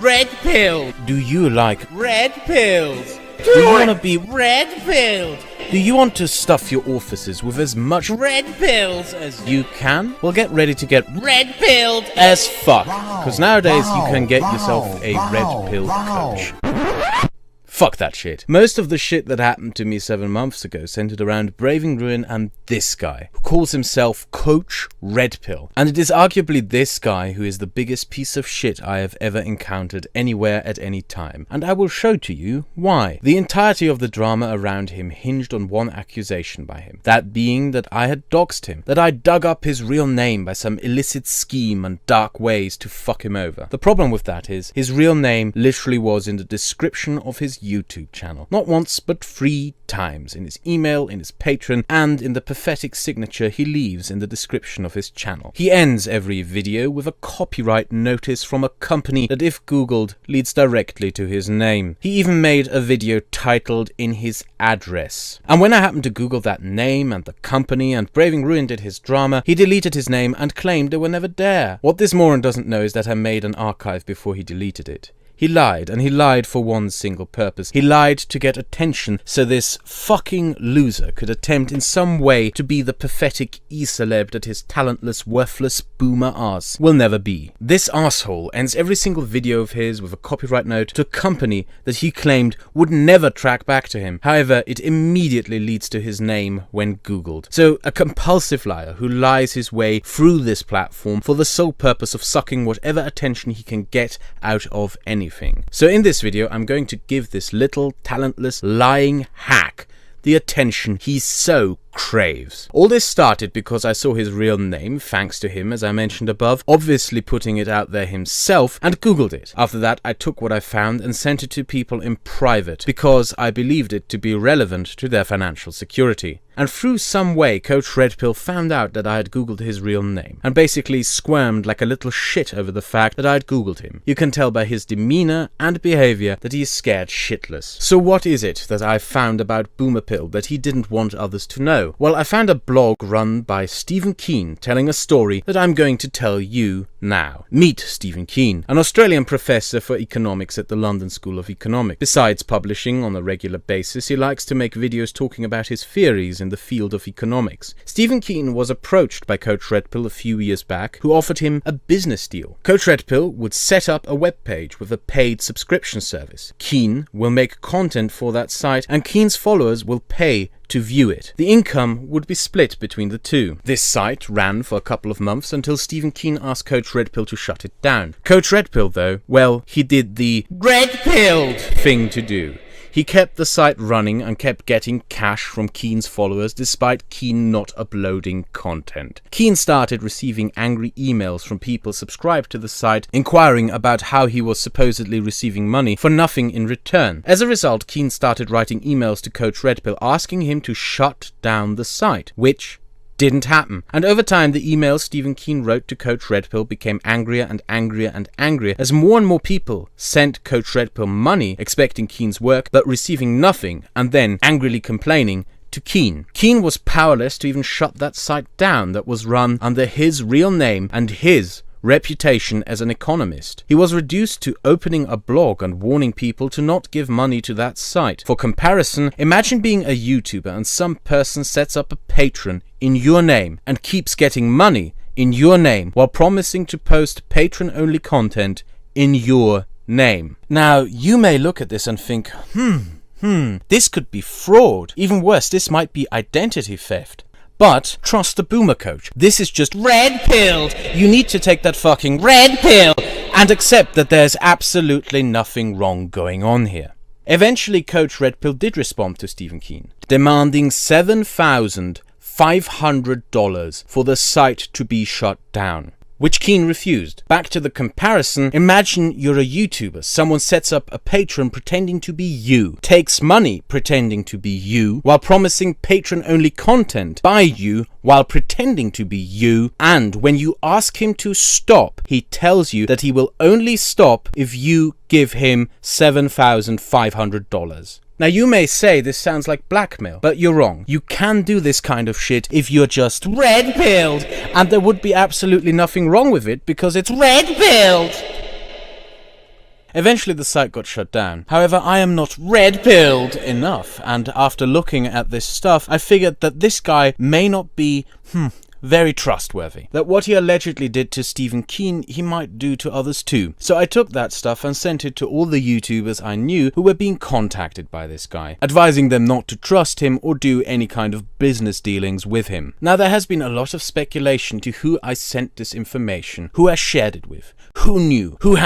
Redpill. Do you like Red pills? Do you want to be Redpilled. Do you want to stuff your orifices with as much Red pills as you can? Well, get ready to get Redpilled. as fuck, because nowadays you can get yourself a red pill coach. Fuck that shit. Most of the shit that happened to me 7 months ago centered around braving ruin and this guy, who calls himself Coach Redpill. And it is arguably this guy who is the biggest piece of shit I have ever encountered anywhere at any time. And I will show to you why. The entirety of the drama around him hinged on one accusation by him. That being that I had doxed him. That I dug up his real name by some illicit scheme and dark ways to fuck him over. The problem with that is, his real name literally was in the description of his YouTube channel. Not once, but 3 times. In his email, in his Patreon, and in the pathetic signature he leaves in the description of his channel. He ends every video with a copyright notice from a company that, if googled, leads directly to his name. He even made a video titled "In His Address." And when I happened to google that name and the company and Braving Ruin did his drama, he deleted his name and claimed they were never there. What this moron doesn't know is that I made an archive before he deleted it. He lied, and he lied for one single purpose. He lied to get attention so this fucking loser could attempt in some way to be the pathetic e-celeb that his talentless, worthless boomer ass will never be. This asshole ends every single video of his with a copyright note to a company that he claimed would never track back to him. However, it immediately leads to his name when googled. So, a compulsive liar who lies his way through this platform for the sole purpose of sucking whatever attention he can get out of anything. So in this video, I'm going to give this little, talentless, lying hack the attention he so craves. All this started because I saw his real name, thanks to him, as I mentioned above, obviously putting it out there himself, and googled it. After that, I took what I found and sent it to people in private, because I believed it to be relevant to their financial security. And through some way, Coach Redpill found out that I had googled his real name, and basically squirmed like a little shit over the fact that I had googled him. You can tell by his demeanor and behavior that he is scared shitless. So what is it that I found about Boomerpill that he didn't want others to know? Well, I found a blog run by Stephen Keen telling a story that I'm going to tell you now. Meet Stephen Keen, an Australian professor for economics at the London School of Economics. Besides publishing on a regular basis, he likes to make videos talking about his theories in the field of economics. Stephen Keen was approached by Coach Redpill a few years back, who offered him a business deal. Coach Redpill would set up a webpage with a paid subscription service. Keen will make content for that site, and Keen's followers will pay to view it. The income would be split between the two. This site ran for a couple of months until Stephen Keen asked Coach Redpill to shut it down. Coach Redpill, though, well, he did the Redpilled thing to do. He kept the site running and kept getting cash from Keen's followers despite Keen not uploading content. Keen started receiving angry emails from people subscribed to the site inquiring about how he was supposedly receiving money for nothing in return. As a result, Keen started writing emails to Coach Redpill asking him to shut down the site, which didn't happen. And over time, the emails Stephen Keen wrote to Coach Redpill became angrier and angrier and angrier as more and more people sent Coach Redpill money expecting Keen's work but receiving nothing, and then angrily complaining to Keen. Keen was powerless to even shut that site down that was run under his real name and his reputation as an economist. He was reduced to opening a blog and warning people to not give money to that site. For comparison, imagine being a YouTuber and some person sets up a Patreon in your name and keeps getting money in your name while promising to post Patreon-only content in your name. Now, you may look at this and think, this could be fraud. Even worse, this might be identity theft. But trust the boomer coach. This is just Redpilled. You need to take that fucking red pill and accept that there's absolutely nothing wrong going on here. Eventually, Coach Redpill did respond to Stephen Keen, demanding $7,500 for the site to be shut down, which Keen refused. Back to the comparison, imagine you're a YouTuber. Someone sets up a Patreon pretending to be you, takes money pretending to be you, while promising Patreon-only content by you while pretending to be you, and when you ask him to stop, he tells you that he will only stop if you give him $7,500. Now, you may say this sounds like blackmail, but you're wrong. You can do this kind of shit if you're just Redpilled, and there would be absolutely nothing wrong with it because it's Redpilled. Eventually the site got shut down. However, I am not red-pilled enough, and after looking at this stuff, I figured that this guy may not be, very trustworthy. That what he allegedly did to Stephen Keen, he might do to others too. So I took that stuff and sent it to all the YouTubers I knew who were being contacted by this guy, advising them not to trust him or do any kind of business dealings with him. Now there has been a lot of speculation to who I sent this information, who I shared it with, who knew, who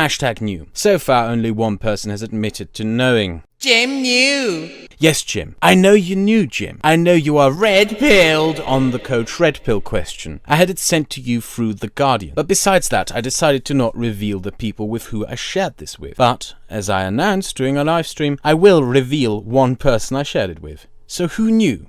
#knew. So far only one person has admitted to knowing. Jim knew. Yes, Jim. I know you knew, Jim. I know you are red-pilled on the Coach Redpill question. I had it sent to you through The Guardian. But besides that, I decided to not reveal the people with who I shared this with. But, as I announced during a live stream, I will reveal one person I shared it with. So who knew?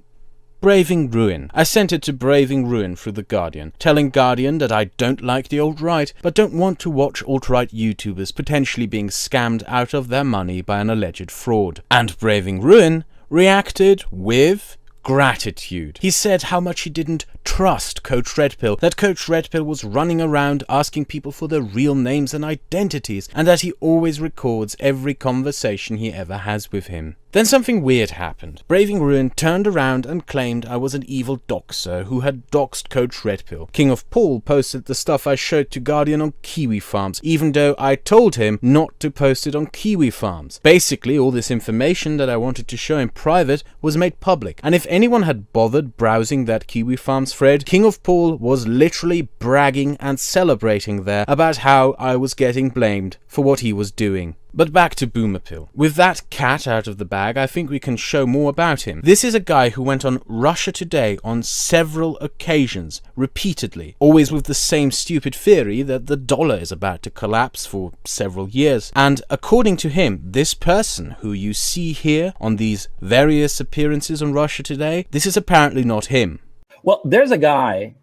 Braving Ruin. I sent it to Braving Ruin through The Guardian, telling Guardian that I don't like the alt-right, but don't want to watch alt-right YouTubers potentially being scammed out of their money by an alleged fraud. And Braving Ruin reacted with gratitude. He said how much he didn't trust Coach Redpill, that Coach Redpill was running around asking people for their real names and identities, and that he always records every conversation he ever has with him. Then something weird happened. Braving Ruin turned around and claimed I was an evil doxer who had doxed Coach Redpill. King of Paul posted the stuff I showed to Guardian on Kiwi Farms, even though I told him not to post it on Kiwi Farms. Basically, all this information that I wanted to show in private was made public, and if anyone had bothered browsing that Kiwi Farms thread, King of Paul was literally bragging and celebrating there about how I was getting blamed for what he was doing. But back to Boomerpill. With that cat out of the bag, I think we can show more about him. This is a guy who went on Russia Today on several occasions, repeatedly, always with the same stupid theory that the dollar is about to collapse for several years. And according to him, this person who you see here on these various appearances on Russia Today, this is apparently not him. Well, there's a guy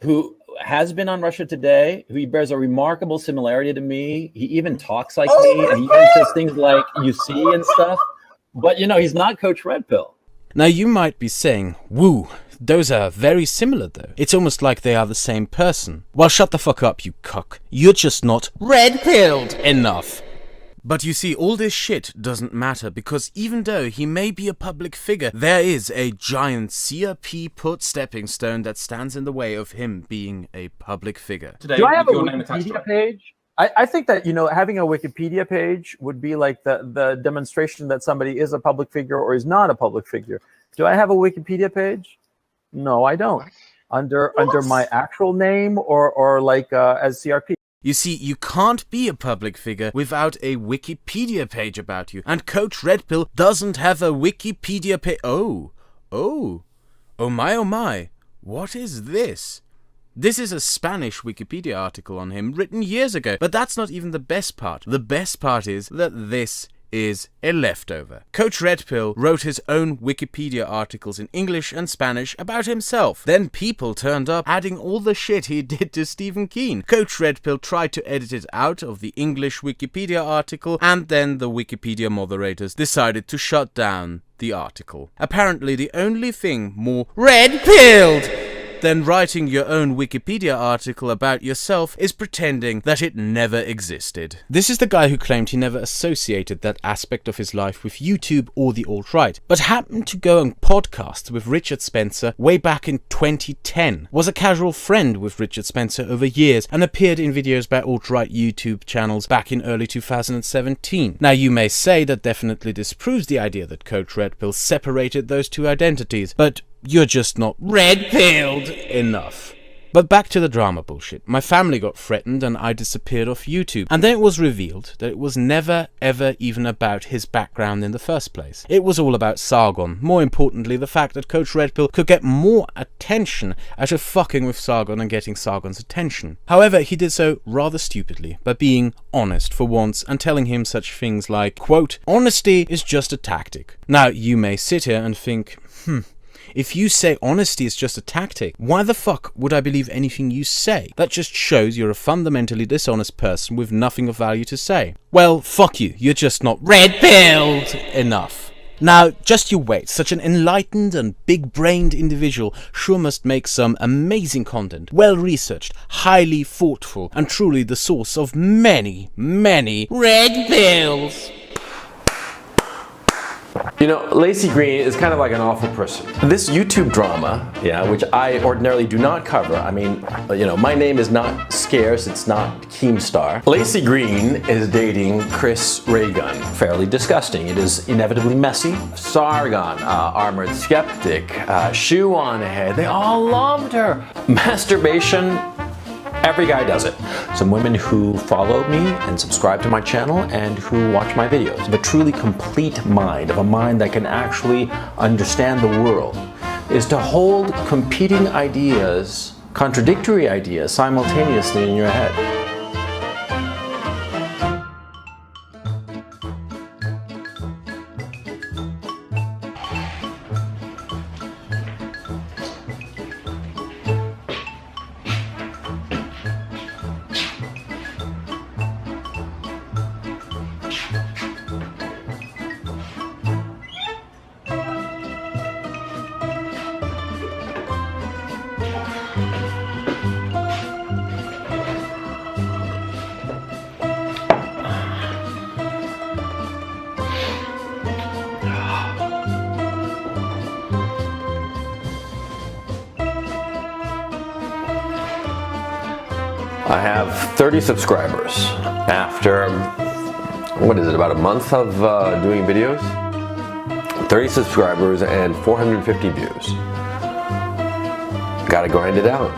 who has been on Russia Today, who bears a remarkable similarity to me. He even talks like me, and he even says things like "you see" and stuff. But you know, he's not Coach Redpill. Now you might be saying, "Woo, those are very similar though. It's almost like they are the same person." Well, shut the fuck up, you cuck. You're just not red-pilled enough. But you see, all this shit doesn't matter, because even though he may be a public figure, there is a giant CRP put stepping stone that stands in the way of him being a public figure. Today, Do I have a your name attached to Wikipedia it. page? I think that, you know, having a Wikipedia page would be like the demonstration that somebody is a public figure or is not a public figure. Do I have a Wikipedia page? No, I don't. Under my actual name or like as CRP. You see, you can't be a public figure without a Wikipedia page about you, and Coach Redpill doesn't have a Wikipedia page. Oh my, what is this? This is a Spanish Wikipedia article on him written years ago, but that's not even the best part. The best part is that this is a leftover. Coach Redpill wrote his own Wikipedia articles in English and Spanish about himself. Then people turned up adding all the shit he did to Stephen Keen. Coach Redpill tried to edit it out of the English Wikipedia article, and then the Wikipedia moderators decided to shut down the article. Apparently the only thing more red-pilled than writing your own Wikipedia article about yourself is pretending that it never existed. This is the guy who claimed he never associated that aspect of his life with YouTube or the alt-right, but happened to go on podcasts with Richard Spencer way back in 2010, was a casual friend with Richard Spencer over years, and appeared in videos by alt-right YouTube channels back in early 2017. Now you may say that definitely disproves the idea that Coach Redpill separated those two identities, but you're just not red-pilled enough. But back to the drama bullshit. My family got threatened and I disappeared off YouTube. And then it was revealed that it was never ever even about his background in the first place. It was all about Sargon. More importantly, the fact that Coach Redpill could get more attention out of fucking with Sargon and getting Sargon's attention. However, he did so rather stupidly by being honest for once and telling him such things like, quote, "Honesty is just a tactic." Now, you may sit here and think, if you say honesty is just a tactic, why the fuck would I believe anything you say? That just shows you're a fundamentally dishonest person with nothing of value to say. Well, fuck you. You're just not red-pilled enough. Now, just you wait, such an enlightened and big-brained individual sure must make some amazing content, well-researched, highly thoughtful, and truly the source of many, many red pills. You know, Lacey Green is kind of like an awful person. This YouTube drama, yeah, which I ordinarily do not cover. I mean, you know, my name is not scarce, it's not Keemstar. Lacey Green is dating Chris Raygun. Fairly disgusting. It is inevitably messy. Sargon, Armored Skeptic, Shoe on Head, they all loved her. Masturbation, every guy does it. Some women who follow me and subscribe to my channel and who watch my videos. Of a truly complete mind, of a mind that can actually understand the world, is to hold competing ideas, contradictory ideas, simultaneously in your head. I have 30 subscribers after, what is it, about a month of doing videos? 30 subscribers and 450 views. Gotta grind it out.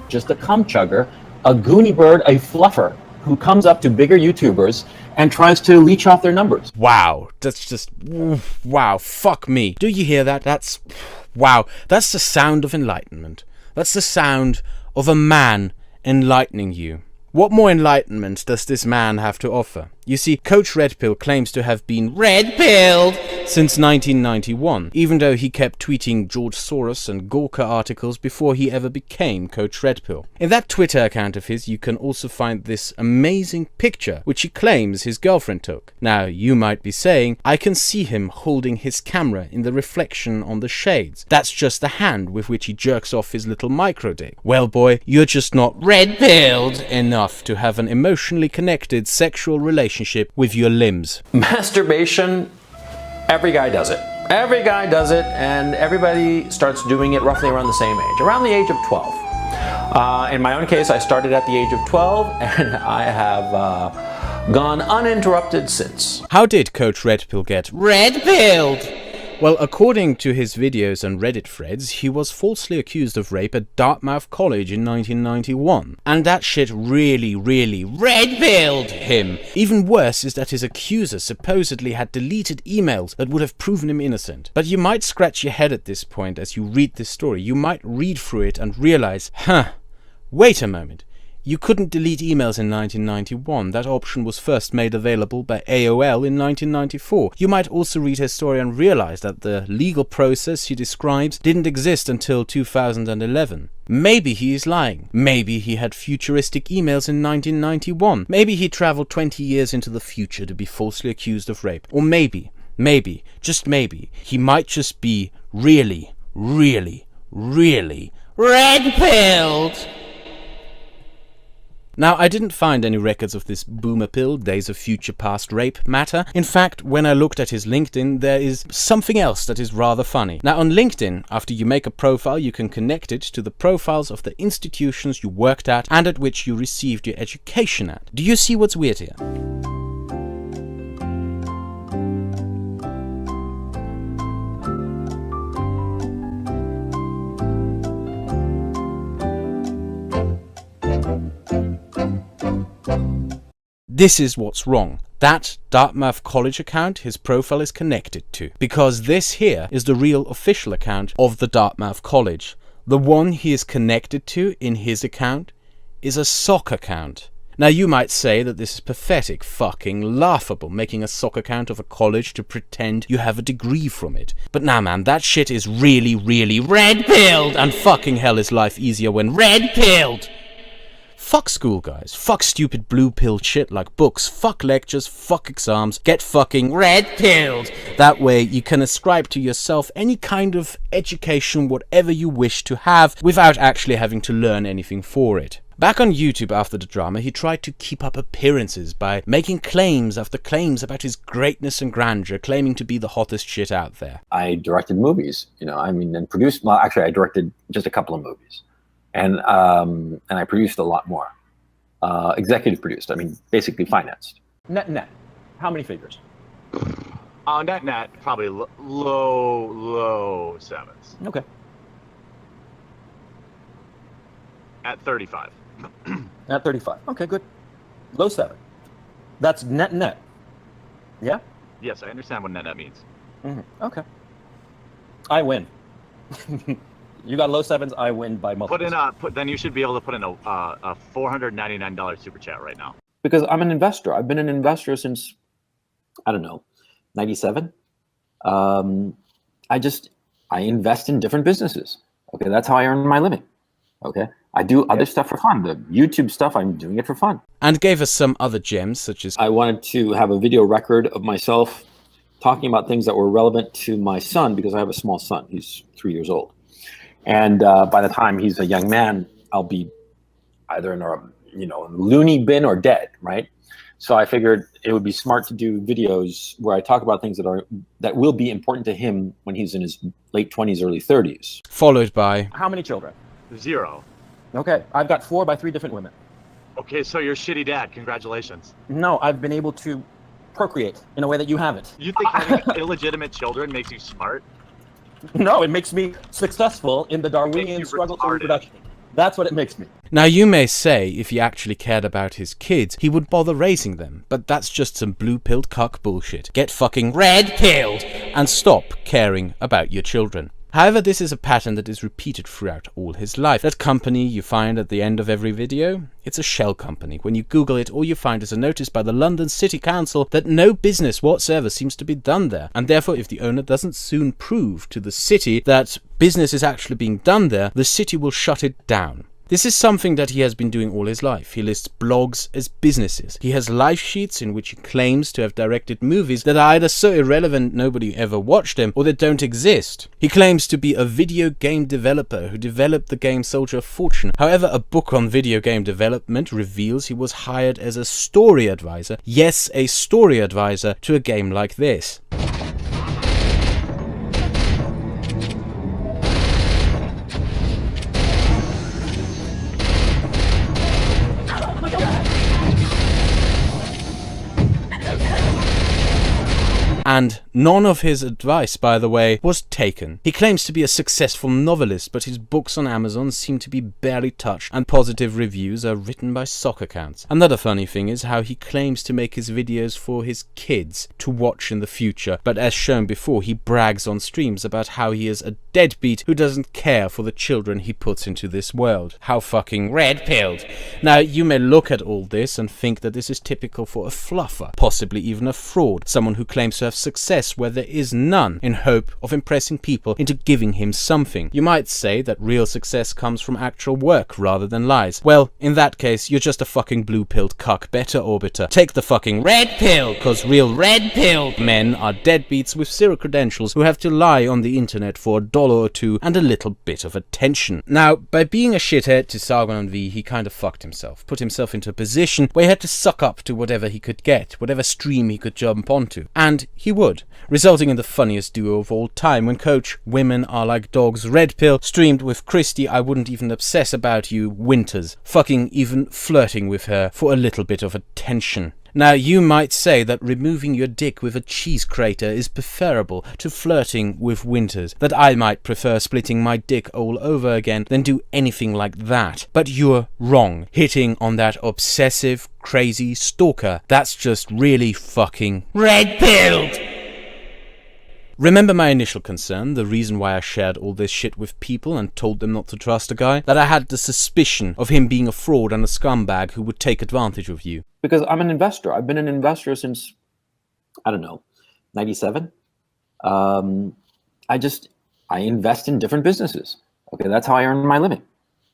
Just a cum chugger, a goony bird, a fluffer who comes up to bigger YouTubers and tries to leech off their numbers. Wow, that's just, wow, fuck me. Do you hear that? That's, wow, that's the sound of enlightenment. That's the sound of a man enlightening you. What more enlightenment does this man have to offer? You see, Coach Redpill claims to have been Redpilled since 1991, even though he kept tweeting George Soros and Gawker articles before he ever became Coach Redpill. In that Twitter account of his, you can also find this amazing picture, which he claims his girlfriend took. Now, you might be saying, I can see him holding his camera in the reflection on the shades. That's just the hand with which he jerks off his little micro dick. Well, boy, you're just not Redpilled enough to have an emotionally connected sexual relationship with your limbs. Masturbation, every guy does it. Every guy does it, and everybody starts doing it roughly around the same age, around the age of 12. In my own case, I started at the age of 12, and I have gone uninterrupted since. How did Coach Redpill get Redpilled? Well, according to his videos and Reddit threads, he was falsely accused of rape at Dartmouth College in 1991. And that shit really Redpilled him. Even worse is that his accuser supposedly had deleted emails that would have proven him innocent. But you might scratch your head at this point as you read this story. You might read through it and realize, wait a moment. You couldn't delete emails in 1991. That option was first made available by AOL in 1994. You might also read his story and realize that the legal process he describes didn't exist until 2011. Maybe he is lying. Maybe he had futuristic emails in 1991. Maybe he traveled 20 years into the future to be falsely accused of rape. Or maybe, just maybe, he might just be really Redpilled. Now, I didn't find any records of this boomer pill, Days of Future Past rape matter. In fact, when I looked at his LinkedIn, there is something else that is rather funny. Now, on LinkedIn, after you make a profile, you can connect it to the profiles of the institutions you worked at and at which you received your education at. Do you see what's weird here? This is what's wrong. That Dartmouth College account his profile is connected to. Because this here is the real official account of the Dartmouth College. The one he is connected to in his account is a sock account. Now you might say that this is pathetic, fucking laughable, making a sock account of a college to pretend you have a degree from it. But nah man, that shit is really Redpilled, and fucking hell is life easier when Redpilled. Fuck school, guys. Fuck stupid blue pill shit like books. Fuck lectures. Fuck exams. Get fucking Redpilled. That way you can ascribe to yourself any kind of education, whatever you wish to have, without actually having to learn anything for it. Back on YouTube after the drama, he tried to keep up appearances by making claims after claims about his greatness and grandeur, claiming to be the hottest shit out there. I directed movies, and produced. Well, actually, I directed just a couple of movies, and I produced a lot more. Executive produced. Basically financed. Net. How many figures? Net, probably low sevens. Okay. At 35. At 35. Okay, good. Low 7. That's net. Yeah? Yes, I understand what net means. Okay. I win. You got low 7s, I win by multiples. Then you should be able to put in a $499 super chat right now. Because I'm an investor. I've been an investor since, 97. I invest in different businesses. Okay, that's how I earn my living. Okay, I do other stuff for fun. The YouTube stuff, I'm doing it for fun. And gave us some other gems, such as I wanted to have a video record of myself talking about things that were relevant to my son, because I have a small son. He's 3 years old. And by the time he's a young man, I'll be either in a loony bin or dead, right? So I figured it would be smart to do videos where I talk about things that will be important to him when he's in his late 20s, early 30s. followed by How many children? 0. Okay, I've got 4 by 3 different women. Okay, so you're a shitty dad. Congratulations. No, I've been able to procreate in a way that you haven't. You think having illegitimate children makes you smart? No, it makes me successful in the Darwinian struggle for reproduction. That's what it makes me. Now you may say if he actually cared about his kids, he would bother raising them, but that's just some blue-pilled cuck bullshit. Get fucking Redpilled. and stop caring about your children. However, this is a pattern that is repeated throughout all his life. That company you find at the end of every video, it's a shell company. When you Google it, all you find is a notice by the London City Council that no business whatsoever seems to be done there. And therefore, if the owner doesn't soon prove to the city that business is actually being done there, the city will shut it down. This is something that he has been doing all his life. He lists blogs as businesses. He has life sheets in which he claims to have directed movies that are either so irrelevant nobody ever watched them, or that don't exist. He claims to be a video game developer who developed the game Soldier of Fortune. However, a book on video game development reveals he was hired as a story advisor. Yes, a story advisor to a game like this. And none of his advice, by the way, was taken. He claims to be a successful novelist, but his books on Amazon seem to be barely touched, and positive reviews are written by sock accounts. Another funny thing is how he claims to make his videos for his kids to watch in the future, but as shown before, he brags on streams about how he is a deadbeat who doesn't care for the children he puts into this world. How fucking Redpilled. Now, you may look at all this and think that this is typical for a fluffer, possibly even a fraud, someone who claims to have success where there is none, in hope of impressing people into giving him something. You might say that real success comes from actual work rather than lies. Well, in that case, you're just a fucking blue-pilled cuck Beta Orbiter. Take the fucking Redpilled. because real Redpilled. men are deadbeats with zero credentials who have to lie on the internet for $1 or $2 and a little bit of attention. Now, by being a shithead to Sargon and V, he kind of fucked himself. Put himself into a position where he had to suck up to whatever he could get, whatever stream he could jump onto. And he would, resulting in the funniest duo of all time when Coach Women Are Like Dogs Redpill streamed with Christy I Wouldn't Even Obsess About You Winters, fucking even flirting with her for a little bit of attention. Now, you might say that removing your dick with a cheese crater is preferable to flirting with Winters, that I might prefer splitting my dick all over again than do anything like that. But you're wrong. Hitting on that obsessive, crazy stalker, that's just really fucking Redpilled. Remember my initial concern, the reason why I shared all this shit with people and told them not to trust a guy? That I had the suspicion of him being a fraud and a scumbag who would take advantage of you. Because I'm an investor. I've been an investor since, 97. I invest in different businesses. Okay, that's how I earn my living.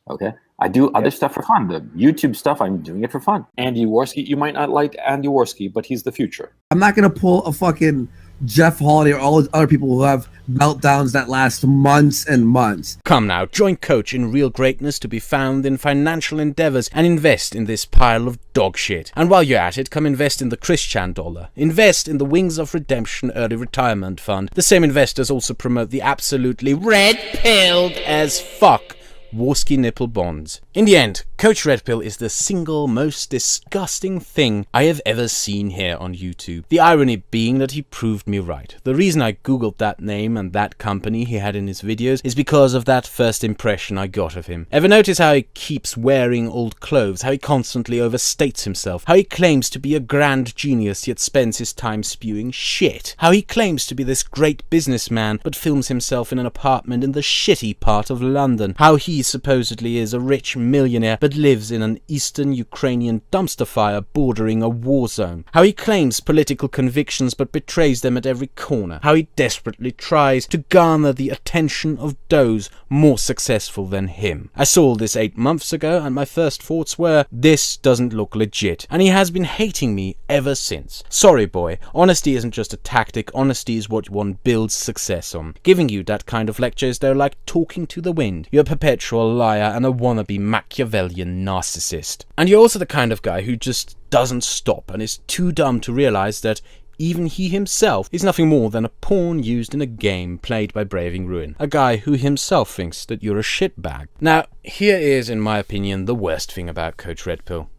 Okay, I do other stuff for fun. The YouTube stuff, I'm doing it for fun. Andy Worski, you might not like Andy Worski, but he's the future. I'm not going to pull a fucking Jeff Holiday or all those other people who have meltdowns that last months and months. Come now, join Coach in real greatness to be found in financial endeavors and invest in this pile of dog shit. And while you're at it, come invest in the Christian dollar. Invest in the Wings of Redemption Early Retirement Fund. The same investors also promote the absolutely red-pilled as fuck Warski nipple bonds. In the end, Coach Redpill is the single most disgusting thing I have ever seen here on YouTube. The irony being that he proved me right. The reason I googled that name and that company he had in his videos is because of that first impression I got of him. Ever notice how he keeps wearing old clothes, how he constantly overstates himself, how he claims to be a grand genius yet spends his time spewing shit, how he claims to be this great businessman but films himself in an apartment in the shitty part of London, how he supposedly is a rich millionaire but lives in an eastern Ukrainian dumpster fire bordering a war zone, how he claims political convictions but betrays them at every corner, how he desperately tries to garner the attention of those more successful than him. I saw all this 8 months ago and my first thoughts were, this doesn't look legit, and he has been hating me ever since. Sorry boy, honesty isn't just a tactic, honesty is what one builds success on. Giving you that kind of lectures though like talking to the wind. You're a perpetual liar and a wannabe Machiavellian narcissist. And you're also the kind of guy who just doesn't stop and is too dumb to realize that even he himself is nothing more than a pawn used in a game played by Braving Ruin. A guy who himself thinks that you're a shitbag. Now, here is, in my opinion, the worst thing about Coach Redpill.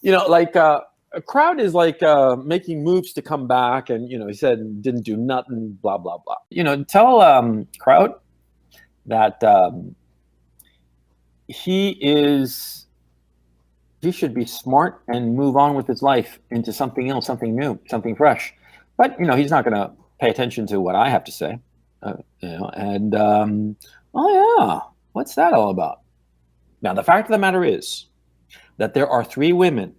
You know, like Kraut is like making moves to come back, and you know, he said didn't do nothing, blah blah blah. You know, tell Kraut that he should be smart and move on with his life into something else, something new, something fresh. But you know, he's not going to pay attention to what I have to say. You know, and oh yeah, what's that all about? Now, the fact of the matter is that there are 3 women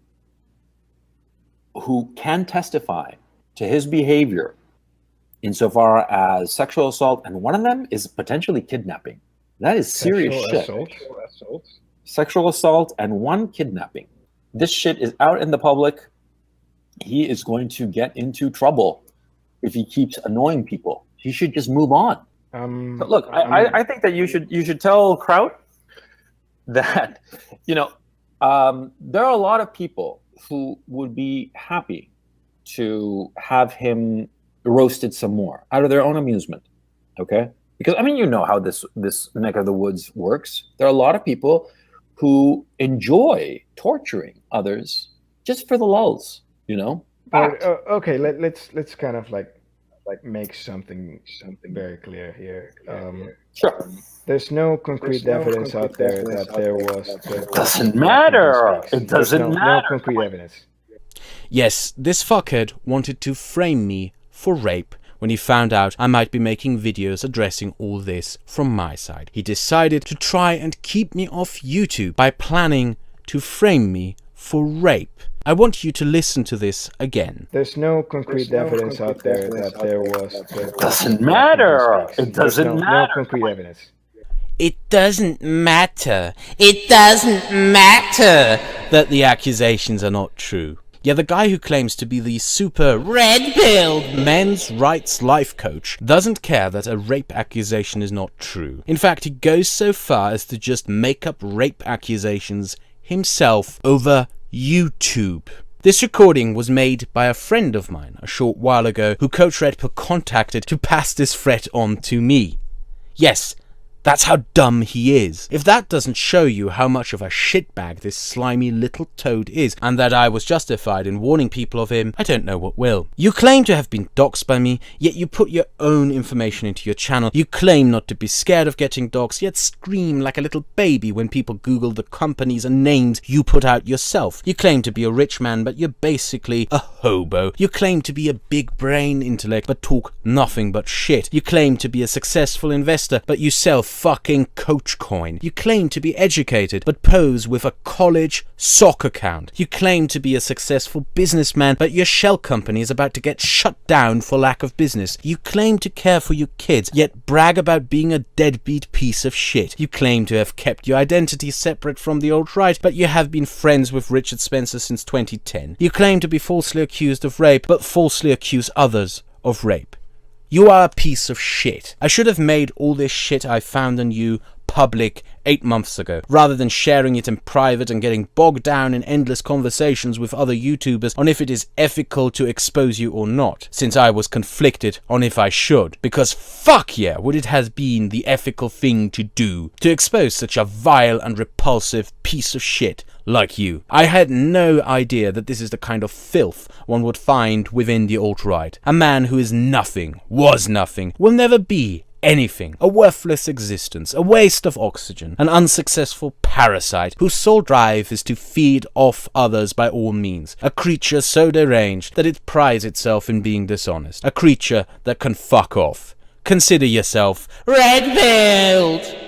who can testify to his behavior insofar as sexual assault, and one of them is potentially kidnapping. That is serious shit. Sexual assault and 1 kidnapping. This shit is out in the public. He is going to get into trouble if he keeps annoying people. He should just move on. But look, I think that you should tell Kraut that, you know, there are a lot of people who would be happy to have him roasted some more out of their own amusement. Okay? Because I mean, you know how this neck of the woods works. There are a lot of people who enjoy torturing others just for the lulls, you know. Okay, let's kind of like make something very clear here. Sure. There's no concrete evidence out there that there was. Doesn't matter. It doesn't matter. No concrete evidence. Yes, this fuckhead wanted to frame me for rape when he found out I might be making videos addressing all this from my side. He decided to try and keep me off YouTube by planning to frame me for rape. I want you to listen to this again. There's no concrete evidence out there that there was. Doesn't matter. It doesn't matter. No concrete evidence. It doesn't matter. It doesn't matter that the accusations are not true. Yeah, the guy who claims to be the super red-pilled men's rights life coach doesn't care that a rape accusation is not true. In fact, he goes so far as to just make up rape accusations himself over YouTube. This recording was made by a friend of mine a short while ago who Coach Redpill contacted to pass this threat on to me. Yes, that's how dumb he is. If that doesn't show you how much of a shitbag this slimy little toad is, and that I was justified in warning people of him, I don't know what will. You claim to have been doxed by me, yet you put your own information into your channel. You claim not to be scared of getting doxed, yet scream like a little baby when people Google the companies and names you put out yourself. You claim to be a rich man, but you're basically a hobo. You claim to be a big brain intellect, but talk nothing but shit. You claim to be a successful investor, but you sell fucking coach coin. You claim to be educated, but pose with a college sock account. You claim to be a successful businessman, but your shell company is about to get shut down for lack of business. You claim to care for your kids, yet brag about being a deadbeat piece of shit. You claim to have kept your identity separate from the alt-right, but you have been friends with Richard Spencer since 2010. You claim to be falsely accused of rape, but falsely accuse others of rape. You are a piece of shit. I should have made all this shit I found on you public 8 months ago, rather than sharing it in private and getting bogged down in endless conversations with other YouTubers on if it is ethical to expose you or not, since I was conflicted on if I should, because fuck yeah would it have been the ethical thing to do, to expose such a vile and repulsive piece of shit like you. I had no idea that this is the kind of filth one would find within the alt-right. A man who is nothing, was nothing, will never be anything, a worthless existence, a waste of oxygen, an unsuccessful parasite whose sole drive is to feed off others by all means, a creature so deranged that it prides itself in being dishonest, a creature that can fuck off. Consider yourself Redpilled!